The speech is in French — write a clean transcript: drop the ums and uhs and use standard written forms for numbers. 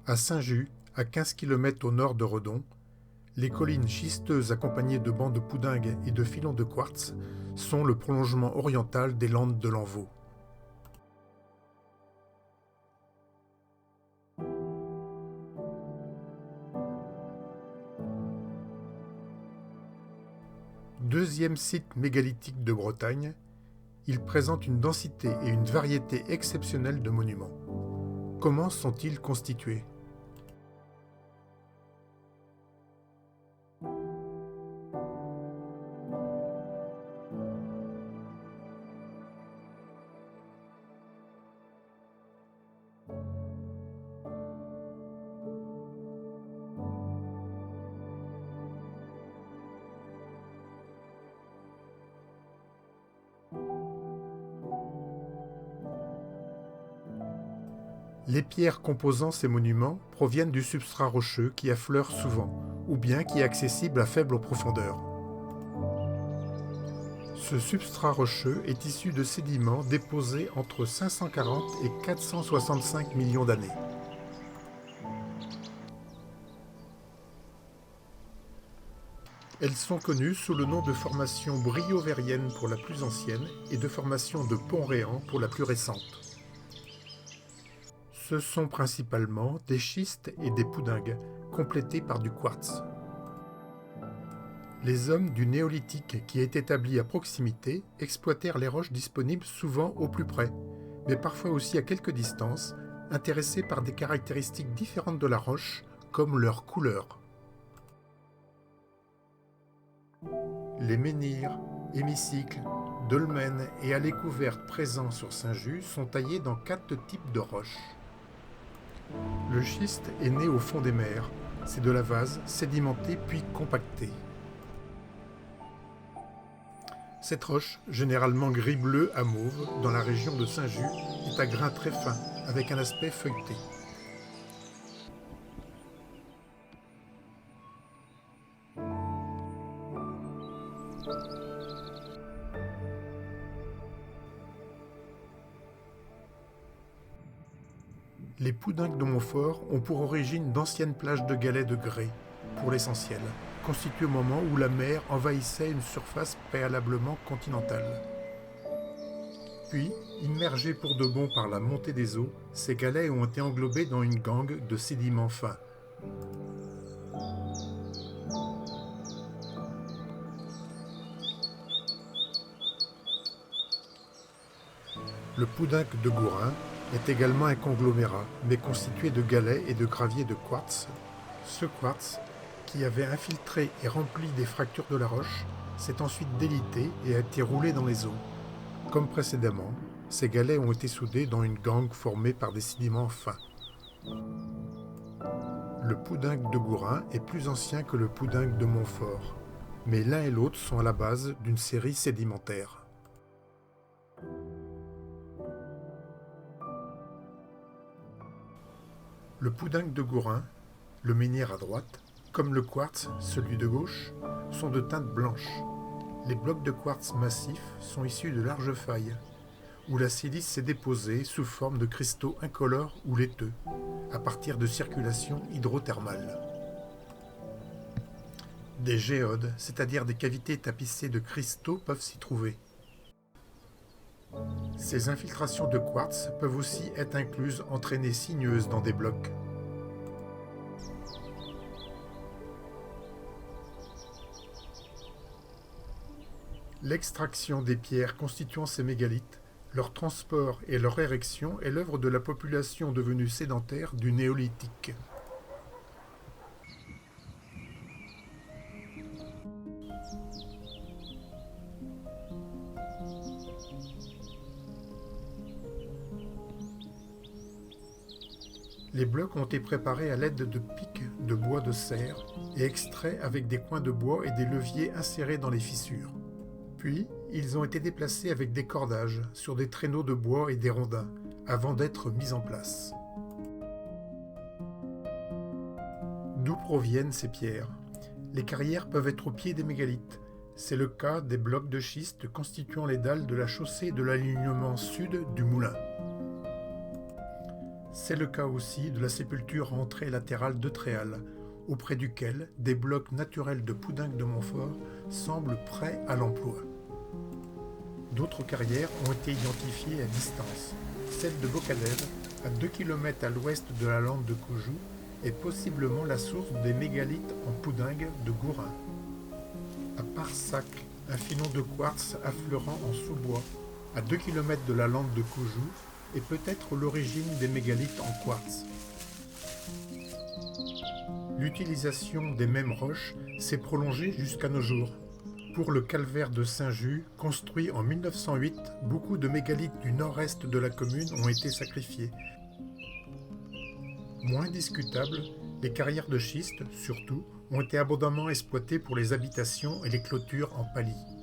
À Saint-Just, à 15 km au nord de Redon, les collines schisteuses accompagnées de bancs de poudingue et de filons de quartz sont le prolongement oriental des landes de l'Envaux. Deuxième site mégalithique de Bretagne, il présente une densité et une variété exceptionnelles de monuments. Comment sont-ils constitués ? Les pierres composant ces monuments proviennent du substrat rocheux qui affleure souvent, ou bien qui est accessible à faible profondeur. Ce substrat rocheux est issu de sédiments déposés entre 540 et 465 millions d'années. Elles sont connues sous le nom de formation briovérienne pour la plus ancienne et de formation de Pont-Réan pour la plus récente. Ce sont principalement des schistes et des poudingues, complétés par du quartz. Les hommes du néolithique qui étaient établis à proximité exploitèrent les roches disponibles souvent au plus près, mais parfois aussi à quelque distance, intéressés par des caractéristiques différentes de la roche, comme leur couleur. Les menhirs, hémicycles, dolmens et allées couvertes présents sur Saint-Just sont taillés dans 4 types de roches. Le schiste est né au fond des mers, c'est de la vase sédimentée puis compactée. Cette roche, généralement gris-bleu à mauve, dans la région de Saint-Just, est à grains très fins, avec un aspect feuilleté. Les poudingues de Montfort ont pour origine d'anciennes plages de galets de grès, pour l'essentiel, constituées au moment où la mer envahissait une surface préalablement continentale. Puis, immergés pour de bon par la montée des eaux, ces galets ont été englobés dans une gangue de sédiments fins. Le poudingue de Gourin est également un conglomérat, mais constitué de galets et de graviers de quartz. Ce quartz, qui avait infiltré et rempli des fractures de la roche, s'est ensuite délité et a été roulé dans les eaux. Comme précédemment, ces galets ont été soudés dans une gangue formée par des sédiments fins. Le poudingue de Gourin est plus ancien que le poudingue de Montfort, mais l'un et l'autre sont à la base d'une série sédimentaire. Le poudingue de Gourin, le menhir à droite, comme le quartz, celui de gauche, sont de teinte blanche. Les blocs de quartz massifs sont issus de larges failles, où la silice s'est déposée sous forme de cristaux incolores ou laiteux, à partir de circulation hydrothermale. Des géodes, c'est-à-dire des cavités tapissées de cristaux, peuvent s'y trouver. Ces infiltrations de quartz peuvent aussi être incluses en traînées sinueuses dans des blocs. L'extraction des pierres constituant ces mégalithes, leur transport et leur érection est l'œuvre de la population devenue sédentaire du néolithique. Les blocs ont été préparés à l'aide de pics de bois de serre et extraits avec des coins de bois et des leviers insérés dans les fissures. Puis, ils ont été déplacés avec des cordages sur des traîneaux de bois et des rondins, avant d'être mis en place. D'où proviennent ces pierres ? Les carrières peuvent être au pied des mégalithes. C'est le cas des blocs de schiste constituant les dalles de la chaussée de l'alignement sud du moulin. C'est le cas aussi de la sépulture à entrée latérale de Tréal, auprès duquel des blocs naturels de Poudingue de Montfort semblent prêts à l'emploi. D'autres carrières ont été identifiées à distance. Celle de Bocalève, à 2 km à l'ouest de la lande de Coujou, est possiblement la source des mégalithes en Poudingue de Gourin. À Parsac, un filon de quartz affleurant en sous-bois, à 2 km de la lande de Coujou, est peut-être l'origine des mégalithes en quartz. L'utilisation des mêmes roches s'est prolongée jusqu'à nos jours. Pour le calvaire de Saint-Just, construit en 1908, beaucoup de mégalithes du nord-est de la commune ont été sacrifiés. Moins discutables, les carrières de schiste, surtout, ont été abondamment exploitées pour les habitations et les clôtures en palis.